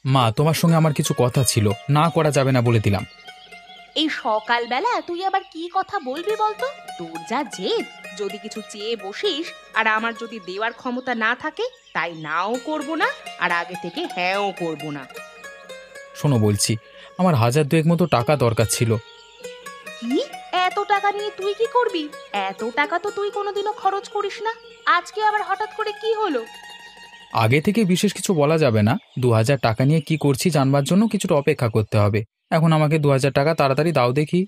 মা, তোমার সঙ্গে আমার কিছু কথা ছিল, না করা যাবে না বলে দিলাম। এই সকালবেলা তুই আবার কি কথা বলবি বলতো? তোর যা জেদ, যদি কিছু চেয়ে বসিস আর আমার যদি দেওয়ার ক্ষমতা না থাকে, তাই নাও করব না আর আগে থেকে হ্যাঁও করব না। শোনো বলছি, আমার 1000-2 মতো টাকা দরকার ছিল। কি? এত টাকা নিয়ে তুই কি করবি? এত টাকা তো তুই কোনোদিনও খরচ করিস না, আজকে আবার হঠাৎ করে কি হলো? আগে থেকে বিশেষ কিছু বলা যাবে না। 2000 টাকা নিয়ে কি করছি জানবার জন্য কিছুটা অপেক্ষা করতে হবে। এখন আমাকে 2000 টাকা তাড়াতাড়ি দাও দেখি।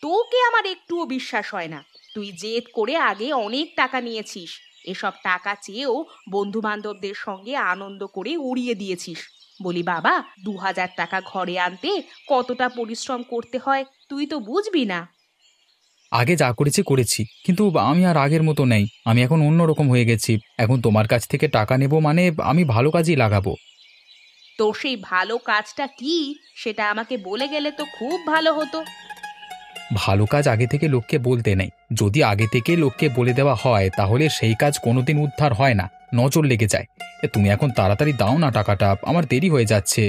তোকে আমার একটুও বিশ্বাস হয় না। তুই জেদ করে আগে অনেক টাকা নিয়েছিস, এসব টাকা চেয়েও বন্ধু বান্ধবদের সঙ্গে আনন্দ করে উড়িয়ে দিয়েছিস। বলি বাবা, 2000 টাকা ঘরে আনতে কতটা পরিশ্রম করতে হয় তুই তো বুঝবি না। আগে যা করেছি করেছি, কিন্তু আমি আর আগের মতো নেই। আমি এখন অন্যরকম হয়ে গেছি। এখন তোমার কাছ থেকে টাকা নেব মানে আমি ভালো কাজেই লাগাবো। তোর সেই ভালো কাজটা কি সেটা আমাকে বলে গেলে তো খুব ভালো হতো। ভালো কাজ আগে থেকে লোককে বলতে নেই। যদি আগে থেকে লোককে বলে দেওয়া হয় তাহলে সেই কাজ কোনোদিন উদ্ধার হয় না, নজর লেগে যায়। তুমি এখন তাড়াতাড়ি দাও না টাকাটা, আমার দেরি হয়ে যাচ্ছে।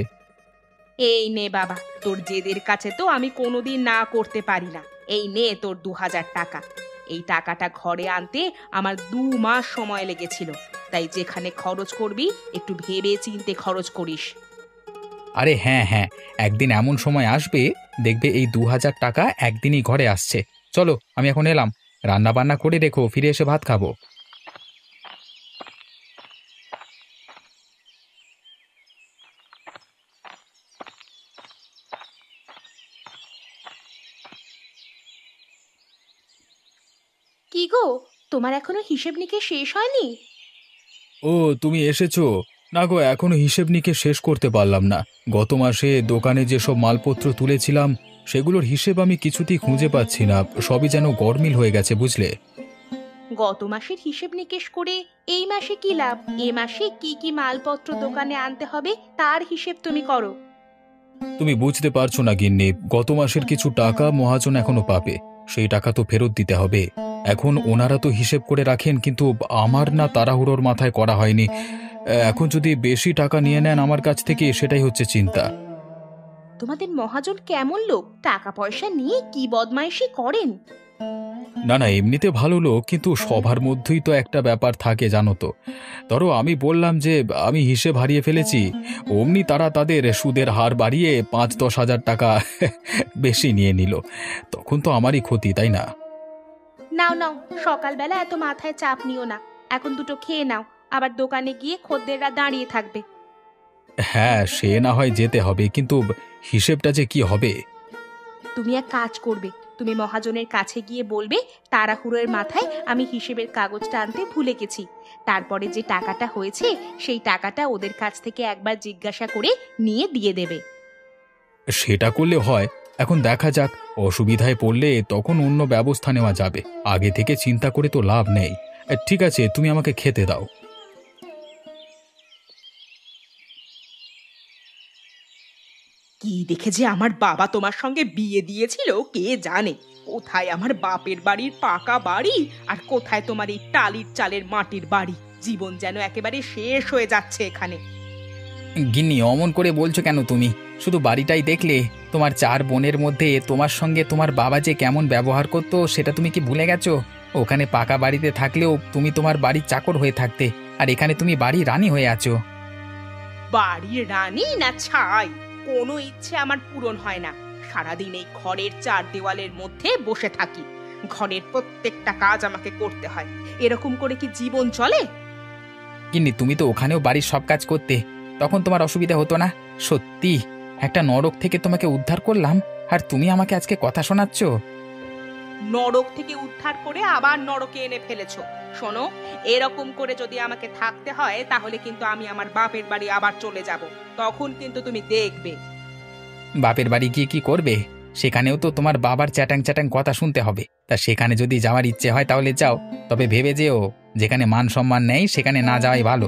এই নে বাবা, তোর জেদের কাছে তো আমি কোনোদিন না করতে পারি না। এই নে তোর 2000 টাকা। এই টাকাটা ঘরে আনতে আমার 2 মাস সময় লেগেছিল, তাই যেখানে খরচ করবি একটু ভেবে চিন্তে খরচ করিস। আরে হ্যাঁ হ্যাঁ, একদিন এমন সময় আসবে দেখবে এই 2000 টাকা একদিনই ঘরে আসছে। চলো, আমি এখন এলাম। রান্না বান্না করে রেখো, ফিরে এসে ভাত খাবো। কি গো, তোমার এখনো হিসেব নিকেশ শেষ হয়নি? ও, তুমি এসেছো? না গো, এখনো হিসেব নিকেশ শেষ করতে পারলাম না। গত মাসে দোকানে যেসব মালপত্র তুলেছিলাম সেগুলোর হিসেব আমি কিছুতেই খুঁজে পাচ্ছি না। সবই যেন গরমিল হয়ে গেছে, বুঝলে? গত মাসের হিসেব নিকেশ করে এই মাসে কি লাভ? এ মাসে কি কি মালপত্র দোকানে আনতে হবে তার হিসেব তুমি করো। তুমি বুঝতে পারছো না গিন্নি, গত মাসের কিছু টাকা মহাজন এখনো পাবে। সেই টাকা তো ফেরত দিতে হবে। এখন ওনারা তো হিসেব করে রাখেন, কিন্তু আমার না তাড়াহুড়োর মাথায় করা হয়নি। এখন যদি বেশি টাকা নিয়ে নেন আমার কাছ থেকে, সেটাই হচ্ছে চিন্তা। তোমাদের মহাজন কেমন লোক? টাকা পয়সা নিয়ে কি বদমাইশি করেন? না না, এমনিতে ভালো লোক, কিন্তু সবার মধ্যেই তো একটা ব্যাপার থাকে জানো তো। ধরো আমি বললাম যে আমি হিসেব হারিয়ে ফেলেছি, অমনি তারা তাদের সুদের হার বাড়িয়ে 5-10 হাজার টাকা বেশি নিয়ে নিল। তখন তো আমারই ক্ষতি, তাই না? নাও নাও, সকালবেলা এত মাথায় চাপ নিও না। এখন দুটো খেয়ে নাও, আবার দোকানে গিয়ে খদ্দেররা দাঁড়িয়ে থাকবে। হ্যাঁ, সে না হয় যেতে হবে, কিন্তু হিসেবটা যে কি হবে? তুমি এক কাজ করবে, তুমি মহাজনের কাছে গিয়ে বলবে তাড়াহুড়োর মাথায় আমি হিসেবের কাগজটা আনতে ভুলে গেছি। তারপরে যে টাকাটা হয়েছে সেই টাকাটা ওদের কাছ থেকে একবার জিজ্ঞাসা করে নিয়ে দিয়ে দেবে। সেটা করলে হয়। এখন দেখা যাক, অসুবিধায় পড়লে তখন অন্য ব্যবস্থা নেওয়া যাবে। আগে থেকে চিন্তা করে তো লাভ নেই। ঠিক আছে, তুমি আমাকে খেতে দাও। কি দেখে যে আমার বাবা তোমার সঙ্গে বিয়ে দিয়েছিল কে জানে। কোথায় আমার বাপের বাড়ির পাকা বাড়ি আর কোথায় তোমার এই টালির চালের মাটির বাড়ি। জীবন যেন একেবারে শেষ হয়ে যাচ্ছে এখানে। গিন্নি, অমন করে বলছো কেন তুমি? শুধু বাড়িটাই দেখলে? তোমার 4 বোনের মধ্যে তোমার সঙ্গে তোমার বাবা যে কেমন ব্যবহার করতো সেটা তুমি কি ভুলে গেছো? ওখানে পাকা বাড়িতে থাকলেও তুমি তোমার বাড়ির চাকর হয়ে থাকতে, আর এখানে তুমি বাড়ির রানী হয়ে আছো। বাড়ির রানী না ছাই, কোনো ইচ্ছে আমার পূরণ হয় না। সারাদিন এই ঘরের 4 দেওয়ালের মধ্যে বসে থাকি। ঘরের প্রত্যেকটা কাজ আমাকে করতে হয়। এরকম করে কি জীবন চলে? গিন্নি, তুমি তো ওখানেও বাড়ির সব কাজ করতে, তখন তোমার অসুবিধা হতো না? সত্যি, একটা নরক থেকে তোমাকে উদ্ধার করলাম, আর তুমি আমাকে আজকে কথা শোনাচ্ছ? নরক থেকে উদ্ধার করে আবার নরকে এনে ফেলেছো। শোনো, এরকম করে যদি আমাকে থাকতে হয় তাহলে কিন্তু আমি আমার বাপের বাড়ি আবার চলে যাব। তখন কিন্তু তুমি দেখবে। বাপের বাড়ি গিয়ে কি করবে? সেখানেও তো তোমার বাবার চ্যাটাং চ্যাটাং কথা শুনতে হবে। তা সেখানে যদি যাওয়ার ইচ্ছে হয় তাহলে যাও, তবে ভেবে যেও, যেখানে মান সম্মান নেই সেখানে না যাওয়াই ভালো।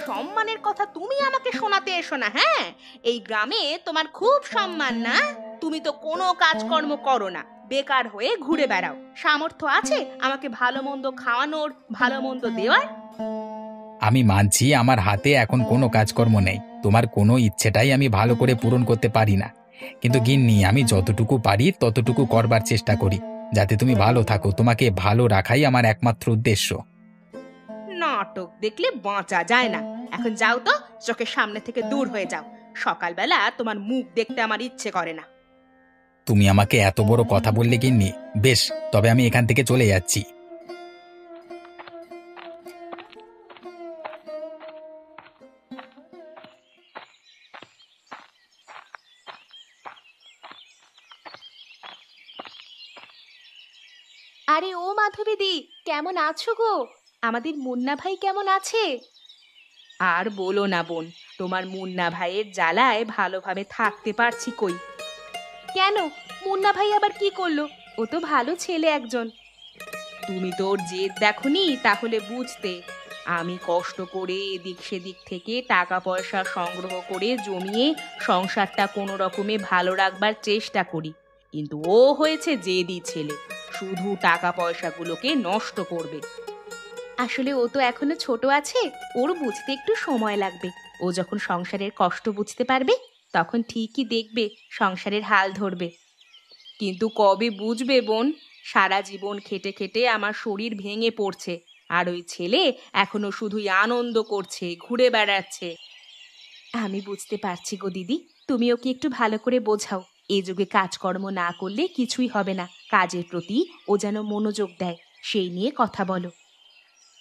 সম্মানের কথা তুমি আমাকে শোনাতে এসো না, হ্যাঁ? এই গ্রামে তোমার খুব সম্মান না? তুমি তো কোনো কাজকর্ম করো না, বেকার হয়ে ঘুরে বেড়াও। সামর্থ্য আছে আমাকে ভালো মন্দ খাওয়ানোর, ভালো মন্দ দেওয়ার? আমি মানছি আমার হাতে এখন কোনো কাজকর্ম নেই, তোমার কোনো ইচ্ছেটাই আমি ভালো করে পূরণ করতে পারি না। কিন্তু গিন্নি, আমি যতটুকু পারি ততটুকু করবার চেষ্টা করি, যাতে তুমি ভালো থাকো। তোমাকে ভালো রাখাই আমার একমাত্র উদ্দেশ্য। নাটক দেখলে বাঁচা যায় না। এখন যাও তো, চোখের সামনে থেকে দূর হয়ে যাও। সকালবেলা তোমার মুখ দেখতে আমার ইচ্ছে করে না। তুমি আমাকে এত বড় কথা বললে গিন্নি, বেশ, তবে আমি এখান থেকে চলে যাচ্ছি। আরে ও মাধবীদি, কেমন আছো গো? আমাদের মুন্না ভাই কেমন আছে? আর বলো না বোন, তোমার মুন্না ভাইয়ের জ্বালায় ভালোভাবে থাকতে পারছি কই। কেন, মুন্না ভাই আবার কি করলো? ও তো ভালো ছেলে একজন। তুমি তো ওর জেদ দেখোনি, তাহলে বুঝতে। আমি কষ্ট করে এদিক সেদিক থেকে টাকা পয়সা সংগ্রহ করে জমিয়ে সংসারটা কোনো রকমে ভালো রাখবার চেষ্টা করি, কিন্তু ও হয়েছে জেদি ছেলে, শুধু টাকা পয়সাগুলোকে নষ্ট করবে। আসলে ও তো এখনো ছোট আছে, ওর বুঝতে একটু সময় লাগবে। ও যখন সংসারের কষ্ট বুঝতে পারবে, তখন ঠিকই দেখবে সংসারের হাল ধরবে। কিন্তু কবে বুঝবে বোন? সারা জীবন খেটে খেটে আমার শরীর ভেঙে পড়ছে, আর ওই ছেলে এখনো শুধুই আনন্দ করছে, ঘুরে বেড়াচ্ছে। আমি বুঝতে পারছি গো দিদি, তুমি ওকে একটু ভালো করে বোঝাও। এ যুগে কাজকর্ম না করলে কিছুই হবে না, কাজের প্রতি ও যেন মনোযোগ দেয়, সেই নিয়ে কথা বলো।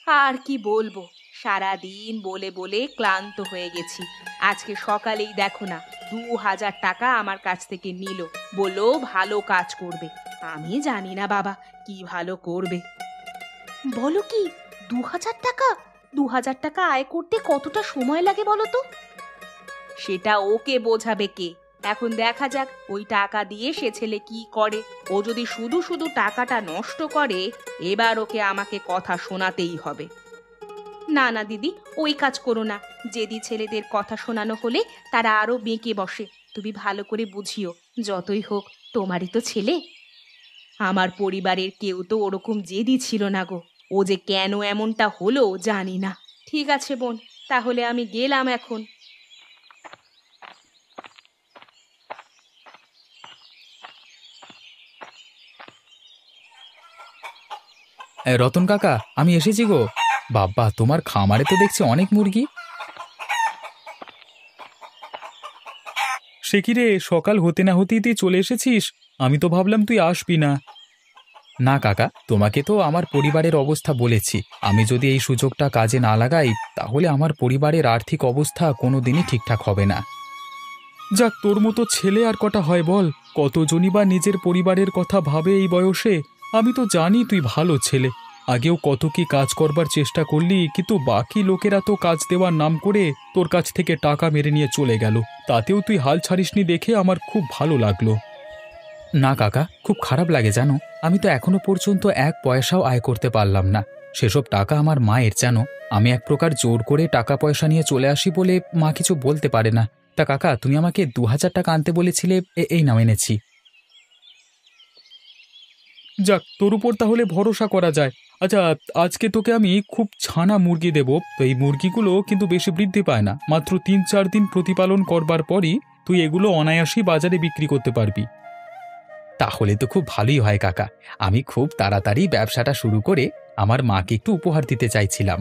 আর কি বলবো, সারা দিন বলে বলে ক্লান্ত হয়ে গেছি। আজকে সকালেই দেখো না, 2000 টাকা আমার কাছ থেকে নিল, বললো ভালো কাজ করবে। আমি জানি না বাবা কি ভালো করবে। বলো কি, 2000 টাকা? 2000 টাকা আয় করতে কতটা সময় লাগে বলো তো? সেটা ওকে বোঝাবে কে? এখন দেখা যাক ওই টাকা দিয়ে সে ছেলে কি করে। ও যদি শুধু শুধু টাকাটা নষ্ট করে, এবার ওকে আমাকে কথা শোনাতেই হবে। না না দিদি, ওই কাজ করো না। যেদি ছেলেদের কথা শোনানো হলে তারা আরো বেঁকে বসে। তুমি ভালো করে বুঝিও, যতই হোক তোমারই তো ছেলে। আমার পরিবারের কেউ তো ওরকম জেদি ছিল না গো। ও যে কেন এমনটা হলো জানি না। ঠিক আছে বোন, তাহলে আমি গেলাম এখন। রতন কাকা, আমি এসেছি গো। বাবা, তোমার খামারে তো দেখছি অনেক মুরগি। সে কি রে, সকাল হতে না হতেই তুই চলে এসেছিস? আমি তো ভাবলাম তুই আসবি না। না কাকা, তোমাকে তো আমার পরিবারের অবস্থা বলেছি। আমি যদি এই সুযোগটা কাজে না লাগাই, তাহলে আমার পরিবারের আর্থিক অবস্থা কোনোদিনই ঠিকঠাক হবে না। যাক, তোর মতো ছেলে আর কটা হয় বল? কতজনই বা নিজের পরিবারের কথা ভাবে এই বয়সে। আমি তো জানি তুই ভালো ছেলে, আগেও কত কি কাজ করবার চেষ্টা করলি, কিন্তু বাকি লোকেরা তো কাজ দেওয়ার নাম করে তোর কাছ থেকে টাকা মেরে নিয়ে চলে গেল। তাতেও তুই হাল ছাড়িসনি দেখে আমার খুব ভালো লাগলো। না কাকা, খুব খারাপ লাগে জানো। আমি তো এখনো পর্যন্ত এক পয়সাও আয় করতে পারলাম না। সেসব টাকা আমার মায়ের, জানো। আমি এক প্রকার জোর করে টাকা পয়সা নিয়ে চলে আসি বলে মা কিছু বলতে পারে না। তা কাকা, তুমি আমাকে 2000 টাকা আনতে বলেছিলে, এই নাও এনেছি। যাক, তোর উপর তাহলে ভরসা করা যায়। আচ্ছা, আজকে তোকে আমি খুব ছানা মুরগি দেব। তো এই মুরগিগুলো কিন্তু বেশি বৃদ্ধি পায় না, মাত্র 3-4 দিন প্রতিপালন করবার পরই তুই এগুলো অনায়াসেই বাজারে বিক্রি করতে পারবি। তাহলে তো খুব ভালোই হয় কাকা। আমি খুব তাড়াতাড়ি ব্যবসাটা শুরু করে আমার মাকে একটু উপহার দিতে চাইছিলাম।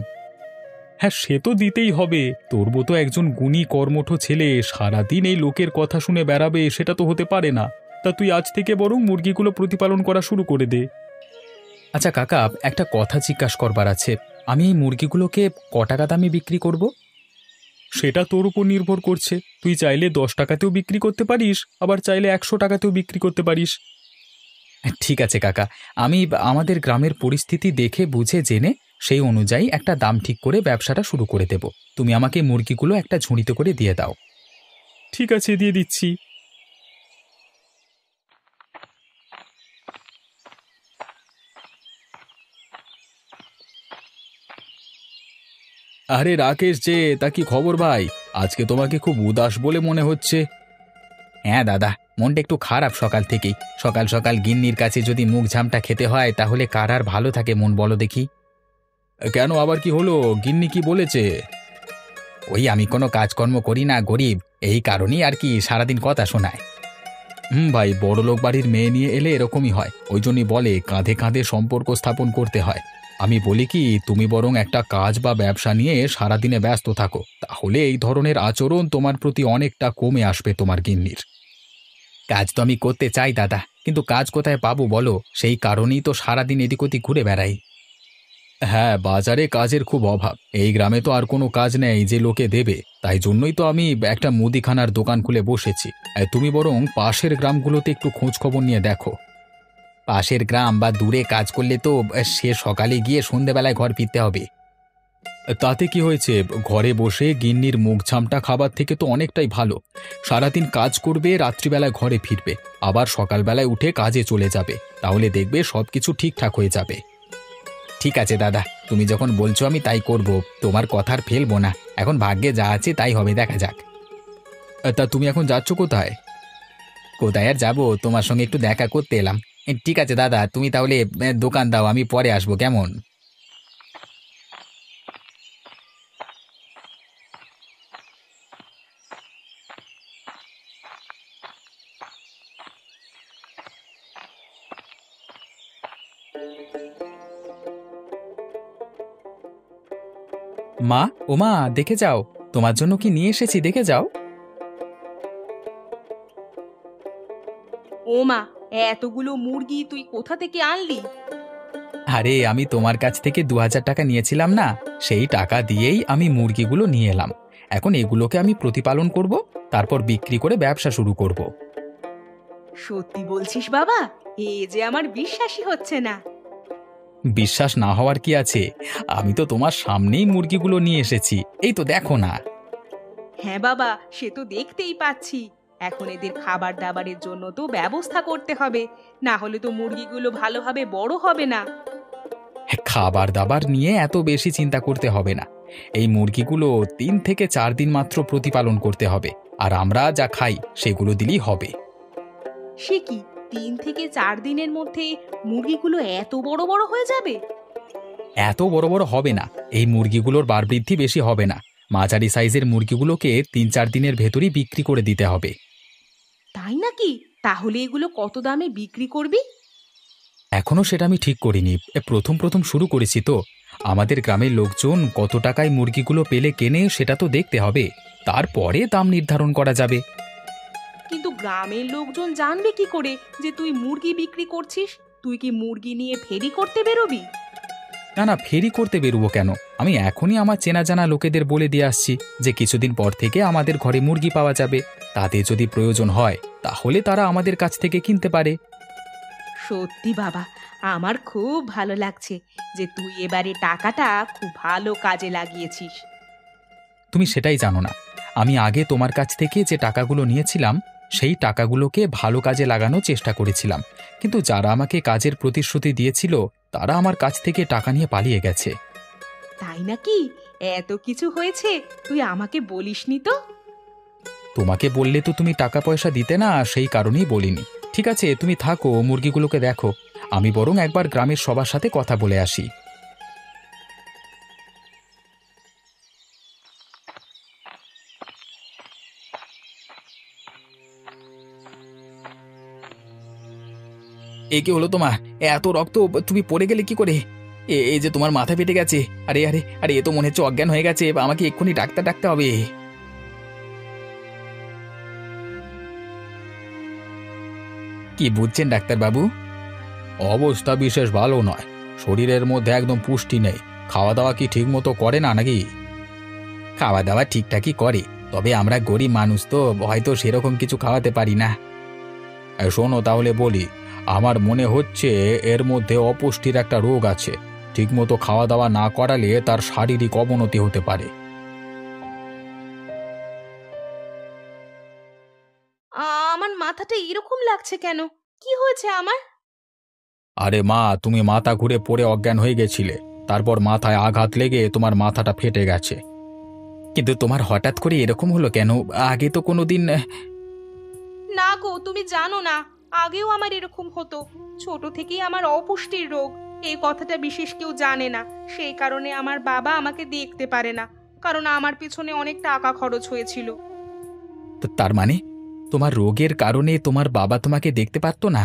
হ্যাঁ, সে তো দিতেই হবে। তোর মতো একজন গুণী কর্মঠ ছেলে সারাদিন এই লোকের কথা শুনে বেড়াবে, সেটা তো হতে পারে না। তা তুই আজ থেকে বরং মুরগিগুলো প্রতিপালন করা শুরু করে দে। আচ্ছা কাকা, একটা কথা জিজ্ঞাসা করবার আছে। আমি এই মুরগিগুলোকে ক টাকা দামে বিক্রি করব? সেটা তোর উপর নির্ভর করছে। তুই চাইলে 10 টাকাতেও বিক্রি করতে পারিস, আবার চাইলে 100 টাকাতেও বিক্রি করতে পারিস। ঠিক আছে কাকা, আমি আমাদের গ্রামের পরিস্থিতি দেখে বুঝে জেনে সেই অনুযায়ী একটা দাম ঠিক করে ব্যবসাটা শুরু করে দেব। তুমি আমাকে মুরগিগুলো একটা ঝুড়িতে করে দিয়ে দাও। ঠিক আছে, দিয়ে দিচ্ছি। আরে রাকেশ যে, তা কি খবর ভাই? আজকে তোমাকে খুব উদাস বলে মনে হচ্ছে। হ্যাঁ দাদা, মনটা একটু খারাপ সকাল থেকেই। সকাল সকাল গিন্নির কাছে যদি মুখ ঝামটা খেতে হয়, তাহলে কার আর ভালো থাকে মন বলো দেখি। কেন আবার কি হলো? গিন্নি কি বলেছে? ওই আমি কোনো কাজকর্ম করি না, গরিব, এই কারণেই আর কি সারাদিন কথা শোনায়। ভাই, বড়লোক বাড়ির মেয়ে নিয়ে এলে এরকমই হয়। ওই জন্যই বলে কাঁধে কাঁধে সম্পর্ক স্থাপন করতে হয়। আমি বলি কি, তুমি বরং একটা কাজ বা ব্যবসা নিয়ে সারাদিনে ব্যস্ত থাকো, তাহলে এই ধরনের আচরণ তোমার প্রতি অনেকটা কমে আসবে তোমার গিন্নির। কাজ তো আমি করতে চাই দাদা, কিন্তু কাজ কোথায় পাবো বলো? সেই কারণেই তো সারাদিন এদিক ওদিক ঘুরে বেড়াই। হ্যাঁ, বাজারে কাজের খুব অভাব। এই গ্রামে তো আর কোনো কাজ নেই যে লোকে দেবে। তাই জন্যই তো আমি একটা মুদিখানার দোকান খুলে বসেছি। তুমি বরং পাশের গ্রামগুলোতে একটু খোঁজ খবর নিয়ে দেখো। পাশের গ্রাম বা দূরে কাজ করলে তো সে সকালে গিয়ে সন্ধেবেলায় ঘর ফিরতে হবে। তাতে কি হয়েছে? ঘরে বসে গিন্নির মুখঝামটা খাবার থেকে তো অনেকটাই ভালো। সারাদিন কাজ করবে, রাত্রিবেলায় ঘরে ফিরবে, আবার সকালবেলায় উঠে কাজে চলে যাবে। তাহলে দেখবে সবকিছু ঠিকঠাক হয়ে যাবে। ঠিক আছে দাদা, তুমি যখন বলছো আমি তাই করব। তোমার কথা আর ফেলবো না। এখন ভাগ্যে যা আছে তাই হবে, দেখা যাক। তা তুমি এখন যাচ্ছ কোথায়? কোথায় আর যাবো, তোমার সঙ্গে একটু দেখা করতে এলাম। ঠিক আছে দাদা, তুমি তাহলে দোকান দাও, আমি পরে আসবো, কেমন? মা, ওমা, দেখে যাও, তোমার জন্য কি নিয়ে এসেছি, দেখে যাও। ও মা, এতগুলো মুরগি তুই কোথা থেকে আনলি? আরে, আমি তোমার কাছ থেকে ২,০০০ টাকা নিয়েছিলাম না, সেই টাকা দিয়েই আমি মুরগিগুলো নিয়ে এলাম। এখন এগুলোকে আমি প্রতিপালন করব, তারপর বিক্রি করে ব্যবসা শুরু করব। সত্যি বলছিস বাবা? এ যে আমার বিশ্বাসই হচ্ছে না। বিশ্বাস না হওয়ার কি আছে? আমি তো তোমার সামনেই মুরগিগুলো নিয়ে এসেছি, এই তো দেখো না। হ্যাঁ বাবা, সে তো দেখতেই পাচ্ছি। এখন এদের খাবার দাবারের জন্য তো ব্যবস্থা করতে হবে, না হলে তো মুরগিগুলো ভালোভাবে বড় হবে না। খাবার দাবার নিয়ে এত বেশি চিন্তা করতে হবে না। এই মুরগিগুলো ৩ থেকে ৪ দিন মাত্র প্রতিপালন করতে হবে, আর আমরা যা খাই সেগুলো দিলেই হবে। সে কি, 3 থেকে 4 দিনের মধ্যে মুরগিগুলো এত বড় বড় হয়ে যাবে? এত বড় বড় হবে না, এই মুরগিগুলোর বাড়বৃদ্ধি বেশি হবে না। মাঝারি সাইজের মুরগিগুলোকে ৩-৪ দিনের ভেতরই বিক্রি করে দিতে হবে। তাই নাকি? তাহলে এগুলো কত দামে বিক্রি করবি? এখনো সেটা আমি ঠিক করিনি, প্রথম প্রথম শুরু করেছি তো। আমাদের গ্রামের লোকজন কত টাকায় মুরগিগুলো পেলে কেনে সেটা তো দেখতে হবে, তারপরে দাম নির্ধারণ করা যাবে। কিন্তু গ্রামের লোকজন জানবে কি করে যে তুই মুরগি বিক্রি করছিস? তুই কি মুরগি নিয়ে ফেরি করতে বেরোবি? না না, ফেরি করতে বেরোবো কেন? আমি এখনই আমার চেনা জানা লোকেদের বলে দিয়ে আসছি যে কিছুদিন পর থেকে আমাদের ঘরে মুরগি পাওয়া যাবে। তাতে যদি প্রয়োজন হয় তাহলে তারা আমাদের কাছ থেকে কিনতে পারে। সত্যি বাবা, আমার খুব ভালো লাগছে যে তুই এবারে টাকাটা খুব ভালো কাজে লাগিয়েছিস। তুমি সেটাই জানো না, আমি আগে তোমার কাছ থেকে যে টাকাগুলো নিয়েছিলাম সেই টাকাগুলোকে ভালো কাজে লাগানোর চেষ্টা করেছিলাম, কিন্তু যারা আমাকে কাজের প্রতিশ্রুতি দিয়েছিল তারা আমার কাছ থেকে টাকা নিয়ে পালিয়ে গেছে। তাই নাকি? এত কিছু হয়েছে, তুই আমাকে বলিসনি তো। তোমাকে বললে তো তুমি টাকা পয়সা দিতে না, সেই কারণেই বলিনি। ঠিক আছে, তুমি থাকো, মুরগিগুলোকে দেখো, আমি বরং একবার গ্রামের সবার সাথে কথা বলে আসি। এ কি হলো তোমার? এত রক্ত! তুমি পড়ে গেলে কি করে? এই যে তোমার মাথা ফেটে গেছে। আরে আরে আরে, এ তো মনে হচ্ছে অজ্ঞান হয়ে গেছে, আমাকে এক্ষুনি ডাক্তার ডাকতে হবে। কি বুঝছেন ডাক্তারবাবু? অবস্থা বিশেষ ভালো নয়, শরীরের মধ্যে একদম পুষ্টি নেই। খাওয়া দাওয়া কি ঠিক মতো করে না নাকি? খাওয়া দাওয়া ঠিকঠাকই করে, তবে আমরা গরিব মানুষ তো, হয়তো সেরকম কিছু খাওয়াতে পারি না। শোনো তাহলে বলি, আমার মনে হচ্ছে এর মধ্যে অপুষ্টির একটা রোগ আছে। ঠিকমতো খাওয়া দাওয়া না করালে তার শারীরিক অবনতি হতে পারে। আমার মাথাটা এরকম লাগছে কেন? কি হয়েছে আমার? আরে মা, তুমি মাথা ঘুরে পড়ে অজ্ঞান হয়ে গেছিলে, তারপর মাথায় আঘাত লেগে তোমার মাথাটা ফেটে গেছে। কিন্তু তোমার হঠাৎ করে এরকম হলো কেন? আগে তো কোনোদিন। না গো, তুমি জানো না, আগেও আমার এরকম হতো। ছোট থেকেই আমার অপুষ্টির রোগ। এই কথাটা বিশেষ কেউ জানে না, সেই কারণে আমার বাবা আমাকে দেখতে পারে না, কারণ আমার পিছনে অনেক টাকা খরচ হয়েছিল। তো তার মানে তোমার রোগের কারণে তোমার বাবা তোমাকে দেখতে পারতো না?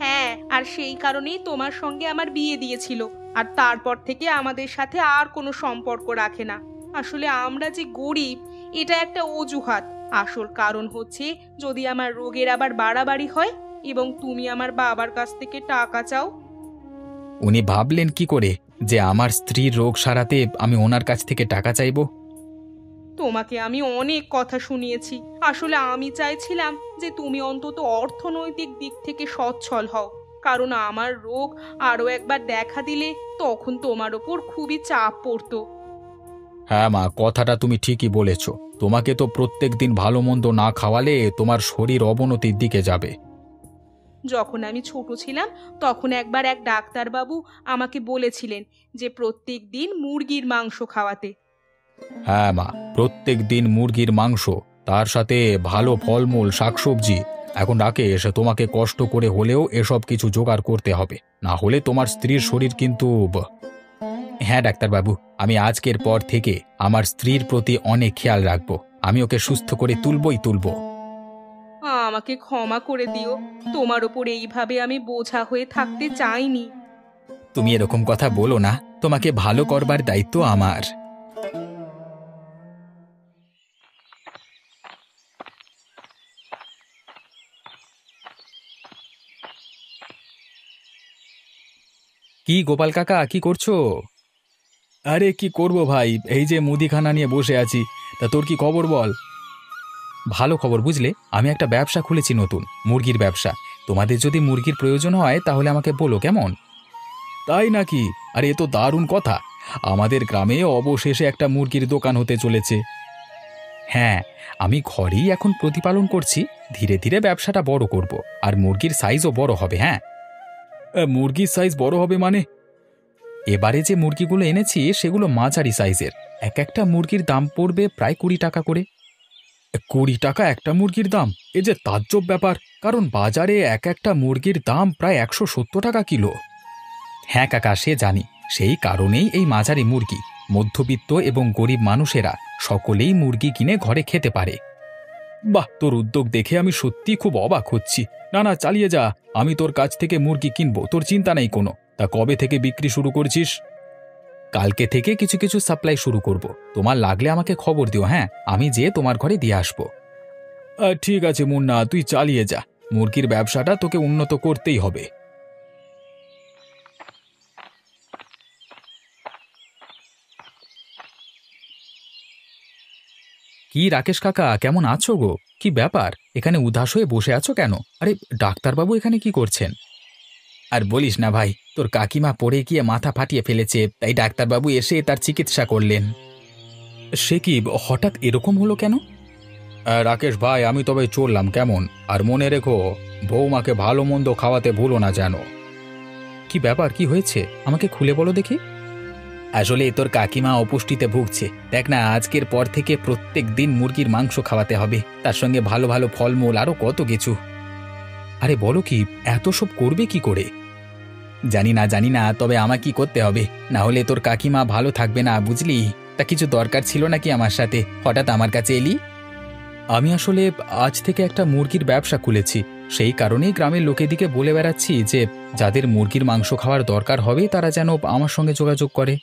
হ্যাঁ, আর সেই কারণেই তোমার সঙ্গে আমার বিয়ে দিয়েছিল, আর তারপর থেকে আমাদের সাথে আর কোনো সম্পর্ক রাখে না। আসলে আমরা যে গরিব, এটা একটা অজুহাত। আসল কারণ হচ্ছে, যদি আমার রোগের আবার বাড়াবাড়ি হয় এবং তুমি আমার বাবার কাছ থেকে টাকা চাও। উনি ভাবলেন কি করে যে আমার স্ত্রীর রোগ সারাতে আমি ওনার কাছ থেকে টাকা চাইবো? তোমাকে আমি অনেক কথা শুনিয়েছি। আসলে আমি চাইছিলাম যে তুমি অন্তত অর্থনৈতিক দিক থেকে সচ্ছল হও, কারণ আমার রোগ আরো একবার দেখা দিলে তখন তোমার ওপর খুবই চাপ পড়তো। হ্যাঁ মা, কথাটা তুমি ঠিকই বলেছ। তোমাকে তো প্রত্যেক দিন ভালো মন্দ না খাওয়ালে তোমার শরীর অবনতির দিকে যাবে। যখন আমি ছোট ছিলাম তখন একবার এক ডাক্তারবাবু আমাকে বলেছিলেন যে প্রত্যেক দিন মুরগির মাংস খাওয়াতে। হ্যাঁ মা, প্রত্যেক দিন মুরগির মাংস, তার সাথে ভালো ফলমূল শাকসবজি। এখন রাকেশ, তোমাকে কষ্ট করে হলেও এসব কিছু জোগাড় করতে হবে, না হলে তোমার স্ত্রীর শরীর কিন্তু হ্যাঁ ডাক্তারবাবু, আমি আজকের পর থেকে আমার স্ত্রীর প্রতি অনেক খেয়াল রাখবো। আমি ওকে সুস্থ করে তুলবই তুলবো। আমাকে ক্ষমা করে দিও, তোমার ওপর এইভাবে আমি বোঝা হয়ে থাকতে চাইনি। তুমি এরকম কথা বলো না, তোমাকে ভালো করবার দায়িত্ব আমার। কি গোপাল কাকা, কি করছো? আরে কি করব ভাই, এই যে মুদিখানা নিয়ে বসে আছি। তা তোর কি খবর বল? ভালো খবর বুঝলে, আমি একটা ব্যবসা খুলেছি, নতুন মুরগির ব্যবসা। তোমাদের যদি মুরগির প্রয়োজন হয় তাহলে আমাকে বলো, কেমন? তাই নাকি? আরে এ তো দারুণ কথা। আমাদের গ্রামে অবশেষে একটা মুরগির দোকান হতে চলেছে। হ্যাঁ, আমি ঘরেই এখন প্রতিপালন করছি, ধীরে ধীরে ব্যবসাটা বড় করব। আর মুরগির সাইজও বড় হবে। হ্যাঁ, মুরগির সাইজ বড় হবে মানে? এবারে যে মুরগিগুলো এনেছি সেগুলো মাঝারি সাইজের। এক একটা মুরগির দাম পড়বে প্রায় 20 টাকা করে। 20 টাকা একটা মুরগির দাম? এ যে তাজ্জব ব্যাপার, কারণ বাজারে এক একটা মুরগির দাম প্রায় 170 টাকা কিলো। হ্যাঁ কাকা, সে জানি। সেই কারণেই এই মাঝারি মুরগি। মধ্যবিত্ত এবং গরিব মানুষেরা সকলেই মুরগি কিনে ঘরে খেতে পারে। বাহ, তোর উদ্যোগ দেখে আমি সত্যি খুব অবাক হচ্ছি। না না, চালিয়ে যা। আমি তোর কাছ থেকে মুরগি কিনবো, তোর চিন্তা নেই কোনো। তা কবে থেকে বিক্রি শুরু করছিস? কালকে থেকে কিছু কিছু সাপ্লাই শুরু করব। তোমার লাগলে আমাকে খবর দিও। হ্যাঁ, আমি যেয়ে তোমার ঘরে দিয়ে আসবো। ঠিক আছে মুন্না, তুই চালিয়ে যা। মুরগির ব্যবসাটা তোকে উন্নত করতেই হবে। কি রাকেশ কাকা, কেমন আছো গো? কি ব্যাপার, এখানে উদাস হয়ে বসে আছো কেন? আরে ডাক্তারবাবু এখানে কি করছেন? আর বলিস না ভাই, তোর কাকিমা পড়ে গিয়ে মাথা ফাটিয়ে ফেলেছে, তাই ডাক্তারবাবু এসে তার চিকিৎসা করলেন। সে কি, হঠাৎ এরকম হলো কেন? রাকেশ ভাই, আমি তবে চললাম কেমন? আর মনে রেখো, বৌমাকে ভালো মন্দ খাওয়াতে ভুলো না যেন। কি ব্যাপার, কি হয়েছে আমাকে খুলে বলো দেখি। আসলে তোর কাকিমা অপুষ্টিতে ভুগছে। দেখ না, আজকের পর থেকে প্রত্যেক দিন মুরগির মাংস খাওয়াতে হবে, তার সঙ্গে ভালো ভালো ফলমূল, আরো কত কিছু। আরে বলো কি, এত সব করবে কি করে? জানি না, তবে আমাকে কি করতে হবে, না হলে তোর কাকিমা ভালো থাকবে না, বুঝলি? তা কিছু দরকার ছিল নাকি আমার সাথে হঠাৎ আমার কাছে এলি? আমি আসলে আজ থেকে একটা মুরগির ব্যবসা খুলেছি, সেই কারণেই গ্রামের লোকেদিকে বলে বেড়াচ্ছি যে যাদের মুরগির মাংস খাওয়ার দরকার হবে তারা যেন আমার সঙ্গে যোগাযোগ করে।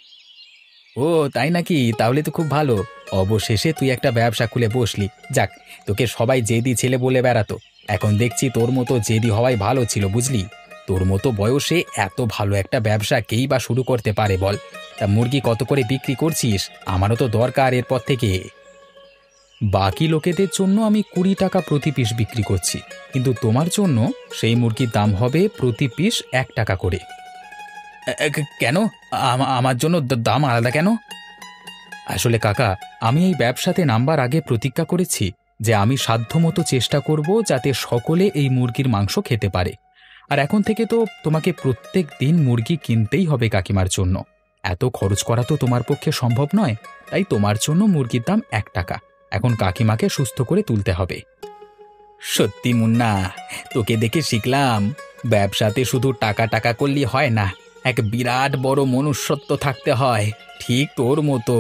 ও তাই নাকি? তাহলে তো খুব ভালো। অবশেষে তুই একটা ব্যবসা খুলে বসলি। যাক, তোকে সবাই জেদি ছেলে বলে বেড়াতো, এখন দেখছি তোর মতো জেদি হওয়াই ভালো ছিল, বুঝলি? তোর মতো বয়সে এত ভালো একটা ব্যবসা কেই বা শুরু করতে পারে বল? তা মুরগি কত করে বিক্রি করছিস? আমারও তো দরকার এরপর থেকে। বাকি লোকেদের জন্য আমি 20 টাকা প্রতি পিস বিক্রি করছি, কিন্তু তোমার জন্য সেই মুরগির দাম হবে প্রতি পিস 1 টাকা করে। কেন? আমার জন্য দাম আলাদা কেন? আসলে কাকা, আমি এই ব্যবসাতে নামবার আগে প্রতিজ্ঞা করেছি যে আমি সাধ্যমতো চেষ্টা করব যাতে সকলে এই মুরগির মাংস খেতে পারে। আর এখন থেকে তো তোমাকে প্রত্যেক দিন মুরগি কিনতেই হবে কাকিমার জন্য। এত খরচ করা তো তোমার পক্ষে সম্ভব নয়, তাই তোমার জন্য মুরগির দাম 1 টাকা। এখন কাকিমাকে সুস্থ করে তুলতে হবে। সত্যি মুন্না, তোকে দেখে শিখলাম ব্যবসাতে শুধু টাকা টাকা করলে হয় না, এক বিরাট বড় মনুষ্যত্ব থাকতে হয়, ঠিক তোর মতো।